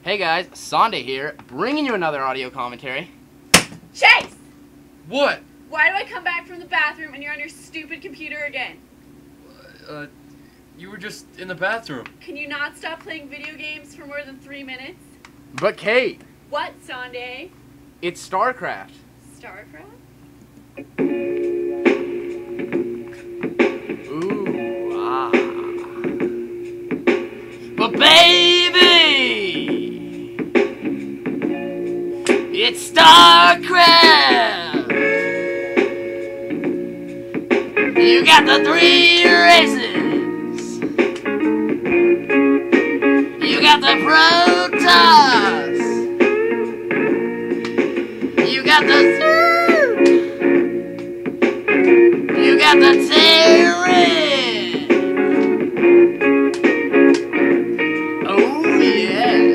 Hey guys, Sunday here, bringing you another audio commentary. Chase! What? Why do I come back from the bathroom and you're on your stupid computer again? You were just in the bathroom. Can you not stop playing video games for more than 3 minutes? But Kate, What, Sunday? it's StarCraft. StarCraft? Ooh, ah. But baby, it's StarCraft. You got the 3 races. You got the Protoss. You got the Terran. Oh yeah.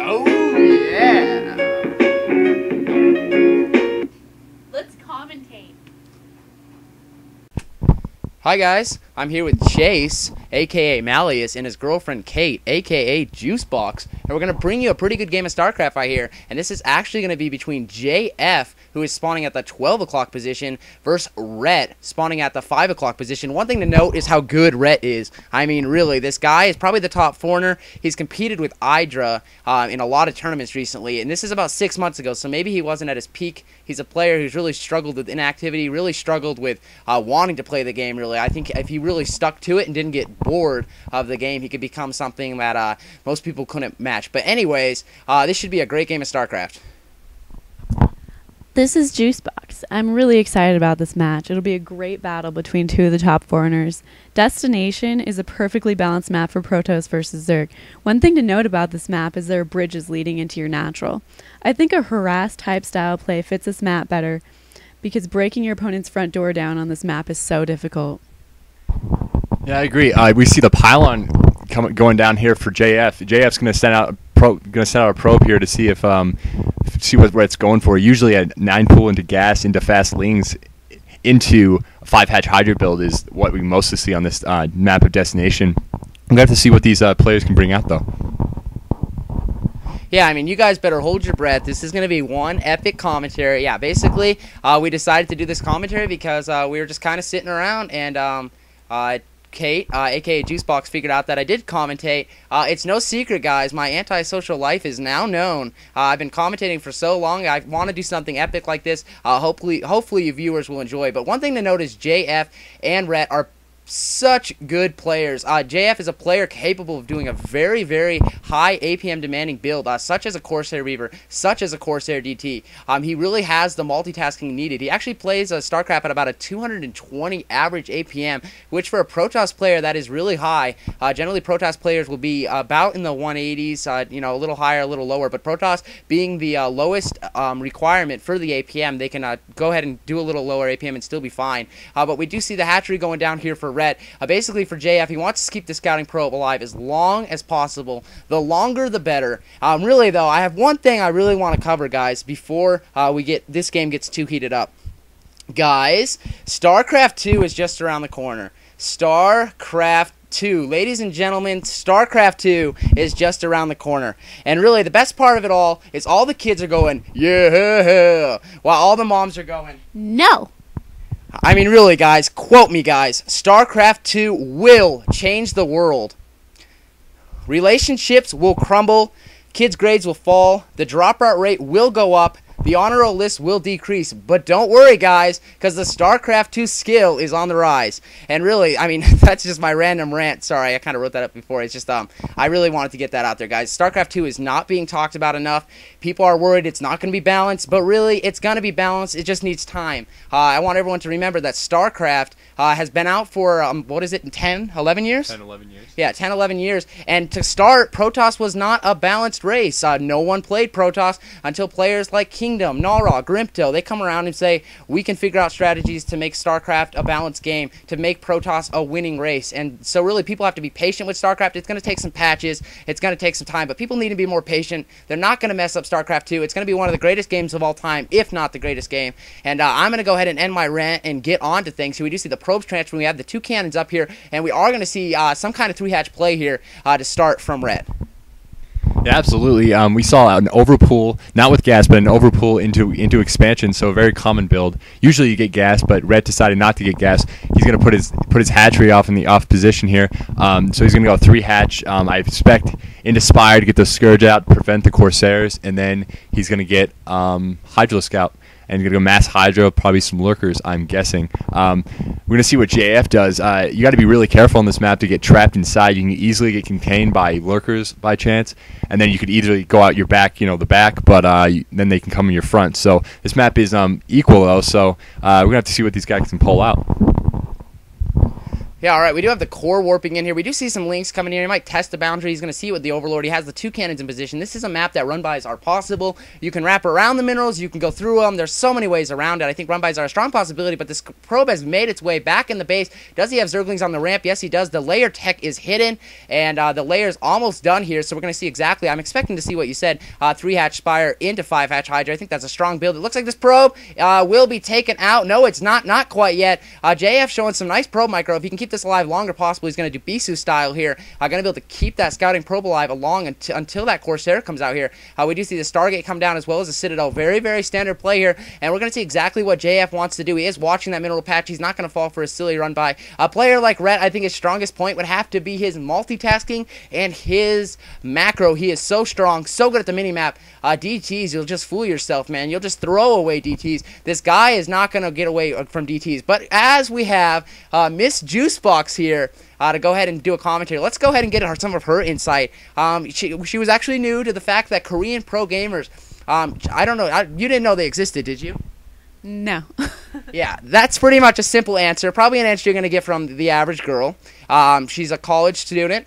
Oh yeah. Let's commentate. Hi guys, I'm here with Chase, aka Malleus, and his girlfriend Kate, aka Juicebox, and we're going to bring you a pretty good game of StarCraft right here, and this is actually going to be between JF, who is spawning at the 12 o'clock position, versus Rhett, spawning at the 5 o'clock position. One thing to note is how good Rhett is. I mean, really, this guy is probably the top foreigner. He's competed with Hydra in a lot of tournaments recently, and this is about 6 months ago, so maybe he wasn't at his peak. He's a player who's really struggled with inactivity, really struggled with wanting to play the game, really. I think if he really stuck to it and didn't get bored of the game, he could become something that most people couldn't match. But anyways, this should be a great game of StarCraft. This is Juicebox. I'm really excited about this match. It'll be a great battle between two of the top foreigners. Destination is a perfectly balanced map for Protoss versus Zerg. One thing to note about this map is there are bridges leading into your natural. I think a harass type style play fits this map better because breaking your opponent's front door down on this map is so difficult. Yeah, I agree. We see the pylon going down here for JF. JF's going to send out a probe here to see if see what it's going for. Usually a 9 pool into gas into fast lings into a 5-hatch Hydra build is what we mostly see on this map of Destination. We're going to have to see what these players can bring out though. Yeah, I mean, you guys better hold your breath. This is going to be one epic commentary. Yeah, basically, we decided to do this commentary because we were just kind of sitting around, and Kate, a.k.a. Juicebox, figured out that I did commentate. It's no secret, guys. My antisocial life is now known. I've been commentating for so long. I want to do something epic like this. Hopefully you viewers will enjoy. But one thing to note is JF and Rhett are such good players. JF is a player capable of doing a very, very high APM demanding build, such as a Corsair Reaver, such as a Corsair DT. He really has the multitasking needed. He actually plays StarCraft at about a 220 average APM, which for a Protoss player that is really high. Generally Protoss players will be about in the 180s, you know, a little higher, a little lower, but Protoss being the lowest requirement for the APM, they can go ahead and do a little lower APM and still be fine. But we do see the hatchery going down here for Rhett. Basically for JF, he wants to keep the scouting probe alive as long as possible. The longer the better. Really though, I have one thing I really want to cover, guys, before this game gets too heated up. Guys, StarCraft 2 is just around the corner. StarCraft 2. Ladies and gentlemen, StarCraft 2 is just around the corner. And really, the best part of it all is all the kids are going, yeah, while all the moms are going, No! I mean, really, guys, quote me, guys. StarCraft 2 will change the world. Relationships will crumble. Kids' grades will fall. The dropout rate will go up. The honor roll list will decrease. But don't worry, guys, because the StarCraft 2 skill is on the rise. And really, I mean, that's just my random rant. Sorry, I kind of wrote that up before. It's just, I really wanted to get that out there, guys. StarCraft 2 is not being talked about enough. People are worried it's not going to be balanced, but really, it's going to be balanced. It just needs time. I want everyone to remember that StarCraft has been out for, what is it, 10, 11 years? 10, 11 years. Yeah, 10, 11 years. And to start, Protoss was not a balanced race. No one played Protoss until players like King Kingdom, Nalra, Grimto, they come around and say, we can figure out strategies to make StarCraft a balanced game, to make Protoss a winning race. And so really people have to be patient with StarCraft. It's going to take some patches. It's going to take some time, but people need to be more patient. They're not going to mess up StarCraft 2. It's going to be one of the greatest games of all time, if not the greatest game. And I'm going to go ahead and end my rant and get on to things. So we do see the probes transfer. We have the 2 cannons up here, and we are going to see some kind of 3-hatch play here to start from red. Yeah, absolutely. We saw an overpool, not with gas, but an overpool into expansion. So a very common build. Usually you get gas, but Red decided not to get gas. He's going to put his hatchery off in the off position here. So he's going to go 3-hatch. I expect into Spire to get the Scourge out, prevent the Corsairs, and then he's going to get Hydro Scout. And you're going to go mass Hydro, probably some Lurkers, I'm guessing. We're going to see what JF does. You got to be really careful on this map to get trapped inside. You can easily get contained by Lurkers by chance. And then you could either go out your back, the back, but then they can come in your front. So this map is equal, though, so we're going to have to see what these guys can pull out. Yeah, all right, we do have the core warping in here. We do see some links coming here. He might test the boundary. He's going to see what the Overlord. He has the 2 cannons in position. This is a map that run-bys are possible. You can wrap around the minerals. You can go through them. There's so many ways around it. I think run-bys are a strong possibility, but this probe has made its way back in the base. Does he have Zerglings on the ramp? Yes, he does. The layer tech is hidden, and the layer is almost done here, so we're going to see exactly. I'm expecting to see what you said, 3-hatch Spire into 5-hatch Hydra. I think that's a strong build. It looks like this probe will be taken out. No, it's not quite yet. JF showing some nice probe micro. If he can keep this alive longer, possibly he's going to do Bisu style here. Going to be able to keep that scouting probe alive along until that Corsair comes out here. We do see the Stargate come down as well as the Citadel. Very, very standard play here, and we're going to see exactly what JF wants to do. He is watching that mineral patch. He's not going to fall for a silly run by. A player like Rhett, I think his strongest point would have to be his multitasking and his macro. He is so strong, so good at the minimap. DTs, you'll just fool yourself, man. You'll just throw away DTs. This guy is not going to get away from DTs. But as we have Miss Juicebox here, to go ahead and do a commentary. Let's go ahead and get some of her insight. She was actually new to the fact that Korean pro gamers, I don't know, you didn't know they existed, did you? No. Yeah, that's pretty much a simple answer. Probably an answer you're going to get from the average girl. She's a college student,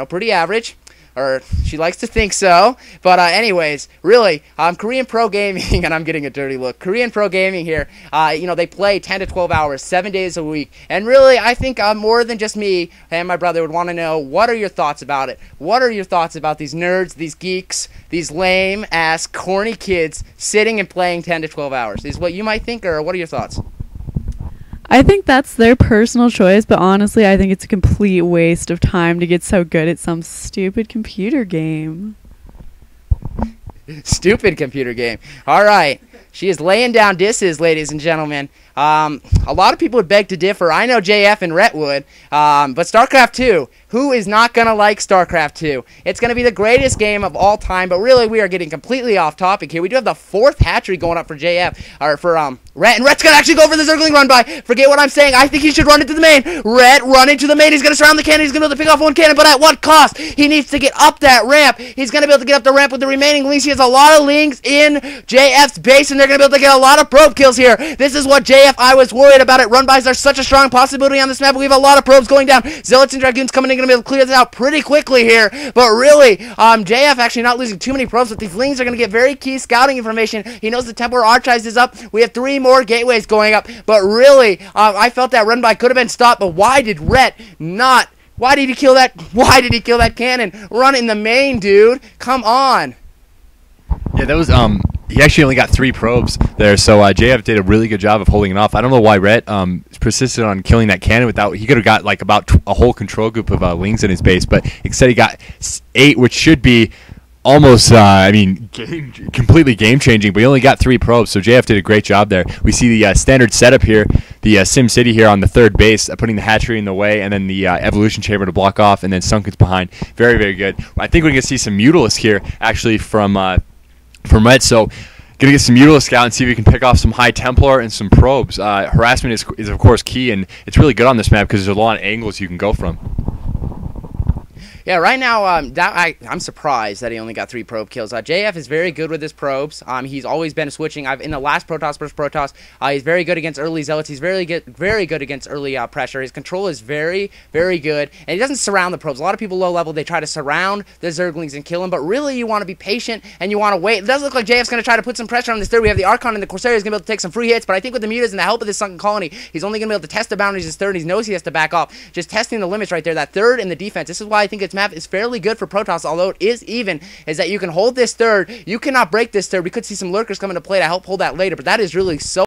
pretty average. Or she likes to think so. But anyways, really, Korean Pro Gaming, and I'm getting a dirty look. Korean Pro Gaming here, they play 10 to 12 hours, 7 days a week. And really, I think more than just me and my brother would want to know, what are your thoughts about it? What are your thoughts about these nerds, these geeks, these lame-ass, corny kids sitting and playing 10 to 12 hours? Is what you might think, or what are your thoughts? I think that's their personal choice, but honestly, I think it's a complete waste of time to get so good at some stupid computer game. Stupid computer game. All right. She is laying down disses, ladies and gentlemen. A lot of people would beg to differ. I know JF and Rhett would. But StarCraft 2, who is not going to like StarCraft 2? It's going to be the greatest game of all time, but really we are getting completely off topic here. We do have the 4th hatchery going up for JF, or for Rhett, and Rhett's going to actually go for the Zergling run by. Forget what I'm saying. I think he should run into the main. Rhett, run into the main. He's going to surround the cannon. He's going to be able to pick off one cannon, but at what cost? He needs to get up that ramp. He's going to be able to get up the ramp with the remaining links. He has a lot of links in JF's base, and they're going to be able to get a lot of probe kills here. This is what JF, I was worried about it. Run-bys are such a strong possibility on this map. We have a lot of probes going down. Zealots and Dragoons coming in, going to be able to clear this out pretty quickly here. But really, JF actually not losing too many probes, but these lings are going to get very key scouting information. He knows the Templar Archives is up. We have 3 more gateways going up. But really, I felt that run-by could have been stopped, but why did Rhett not? Why did he kill that? Why did he kill that cannon? Run in the main, dude. Come on. Yeah, that was he actually only got 3 probes there, so JF did a really good job of holding it off. I don't know why Rhett persisted on killing that cannon without. He could have got like about a whole control group of lings in his base, but instead he got 8, which should be almost, completely game-changing, but he only got 3 probes, so JF did a great job there. We see the standard setup here, the Sim City here on the 3rd base, putting the hatchery in the way, and then the evolution chamber to block off, and then Sunken's behind. Very, very good. I think we're going to see some Mutalisk here, actually, from Rhett, so gonna get some Mutalisk out and see if we can pick off some High Templar and some probes. Harassment is of course key, and it's really good on this map because there's a lot of angles you can go from. Yeah, right now, I'm surprised that he only got 3 probe kills. JF is very good with his probes. He's always been switching. In the last Protoss versus Protoss, he's very good against early Zealots. He's very good against early pressure. His control is very, very good, and he doesn't surround the probes. A lot of people low level, they try to surround the Zerglings and kill them, but really you want to be patient and you want to wait. It does look like JF's going to try to put some pressure on this third. We have the Archon and the Corsair. He's going to be able to take some free hits, but I think with the mutas and the help of this Sunken Colony, he's only going to be able to test the boundaries his third, and he knows he has to back off. Just testing the limits right there. That third in the defense. This is why I think its map is fairly good for Protoss, although it is even, is that you can hold this third. You cannot break this third. We could see some lurkers come into play to help hold that later, but that is really so